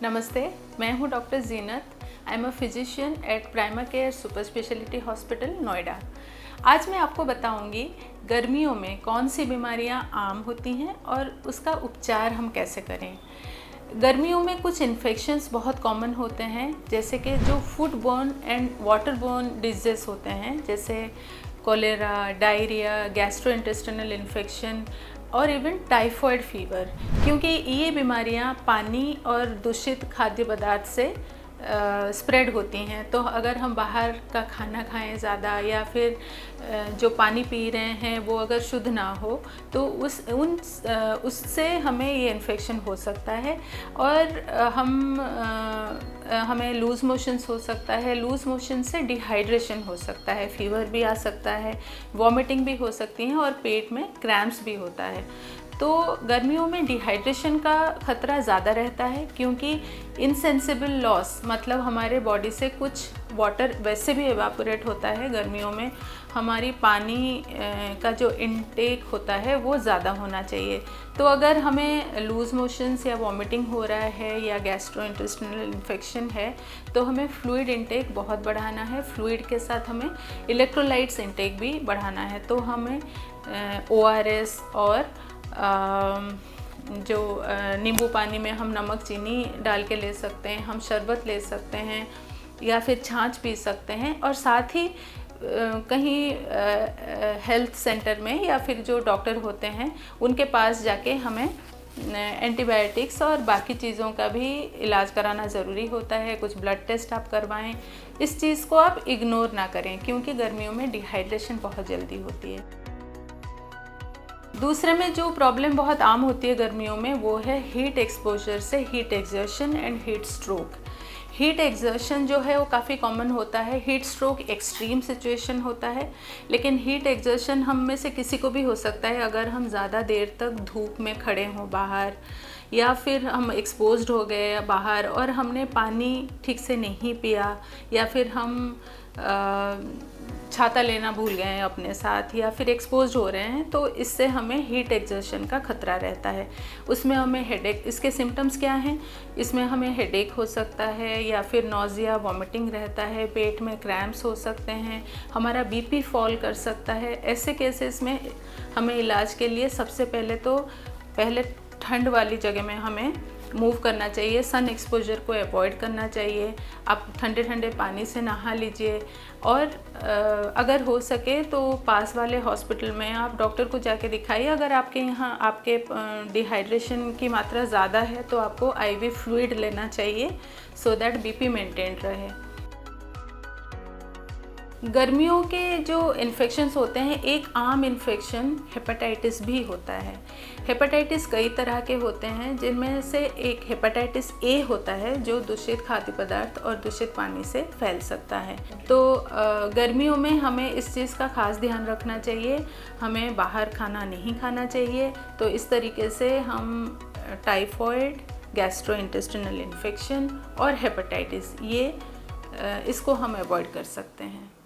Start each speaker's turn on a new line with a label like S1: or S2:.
S1: नमस्ते, मैं हूं doctor Zeenat. I am a physician at Prima Care super speciality hospital Noida. आज मैं आपको बताऊंगी गर्मियों में कौन सी बीमारियां आम होती हैं और उसका उपचार हम कैसे करें। गर्मियों में कुछ इन्फेक्शंस बहुत कॉमन होते हैं, जैसे कि जो food borne and water borne disease होते हैं, जैसे कोलेरा, डायरिया, गैस्ट्रोइंटेस्टिनल इन्फेक्शन और इवन टाइफॉइड फीवर, क्योंकि ये बीमारियां पानी और दूषित खाद्य पदार्थ से स्प्रेड होती हैं। तो अगर हम बाहर का खाना खाएं ज़्यादा या फिर जो पानी पी रहे हैं वो अगर शुद्ध ना हो तो उससे हमें ये इन्फेक्शन हो सकता है और हमें लूज़ मोशंस हो सकता है। लूज़ मोशन से डिहाइड्रेशन हो सकता है, फीवर भी आ सकता है, वॉमिटिंग भी हो सकती है और पेट में क्रैम्प्स भी होता है। तो गर्मियों में डिहाइड्रेशन का ख़तरा ज़्यादा रहता है, क्योंकि इनसेंसिबल लॉस मतलब हमारे बॉडी से कुछ वाटर वैसे भी एवापोरेट होता है। गर्मियों में हमारी पानी का जो इनटेक होता है वो ज़्यादा होना चाहिए। तो अगर हमें लूज़ मोशंस या वॉमिटिंग हो रहा है या गैस्ट्रोइंटेस्टिनल इन्फेक्शन है तो हमें फ्लूइड इनटेक बहुत बढ़ाना है। फ्लूइड के साथ हमें इलेक्ट्रोलाइट्स इनटेक भी बढ़ाना है। तो हमें ORS और जो नींबू पानी में हम नमक चीनी डाल के ले सकते हैं, हम शरबत ले सकते हैं या फिर छाछ पी सकते हैं। और साथ ही कहीं हेल्थ सेंटर में या फिर जो डॉक्टर होते हैं उनके पास जाके हमें एंटीबायोटिक्स और बाकी चीज़ों का भी इलाज कराना ज़रूरी होता है। कुछ ब्लड टेस्ट आप करवाएं। इस चीज़ को आप इग्नोर ना करें, क्योंकि गर्मियों में डिहाइड्रेशन बहुत जल्दी होती है। दूसरे में जो प्रॉब्लम बहुत आम होती है गर्मियों में वो है हीट एक्सपोजर से heat exertion and heat stroke. Heat exertion जो है वो काफ़ी कॉमन होता है। हीट स्ट्रोक एक्सट्रीम सिचुएशन होता है, लेकिन हीट एक्सर्शन हम में से किसी को भी हो सकता है अगर हम ज़्यादा देर तक धूप में खड़े हों बाहर, या फिर हम एक्सपोज्ड हो गए बाहर और हमने पानी ठीक से नहीं पिया, या फिर हम छाता लेना भूल गए हैं अपने साथ, या फिर एक्सपोज्ड हो रहे हैं, तो इससे हमें हीट एक्सर्शन का खतरा रहता है। उसमें हमें हेडेक, इसके सिम्टम्स क्या हैं? इसमें हमें हेडेक हो सकता है, या फिर नॉजिया, वॉमिटिंग रहता है, पेट में क्रैम्प्स हो सकते हैं, हमारा BP फॉल कर सकता है। ऐसे केसेस में हमें इलाज के लिए सबसे पहले ठंड वाली जगह में हमें मूव करना चाहिए। सन एक्सपोजर को अवॉइड करना चाहिए। आप ठंडे ठंडे पानी से नहा लीजिए और अगर हो सके तो पास वाले हॉस्पिटल में आप डॉक्टर को जाके दिखाइए। अगर आपके यहाँ आपके डिहाइड्रेशन की मात्रा ज़्यादा है तो आपको IV फ्लूइड लेना चाहिए, सो दैट BP मेंटेन रहे। गर्मियों के जो इन्फेक्शंस होते हैं, एक आम इन्फेक्शन हेपेटाइटिस भी होता है। हेपेटाइटिस कई तरह के होते हैं, जिनमें से एक हेपेटाइटिस A होता है जो दूषित खाद्य पदार्थ और दूषित पानी से फैल सकता है। तो गर्मियों में हमें इस चीज़ का खास ध्यान रखना चाहिए। हमें बाहर खाना नहीं खाना चाहिए। तो इस तरीके से हम टाइफॉइड, गैस्ट्रोइंटेस्टिनल इन्फेक्शन और हेपेटाइटिस इसको हम अवॉइड कर सकते हैं।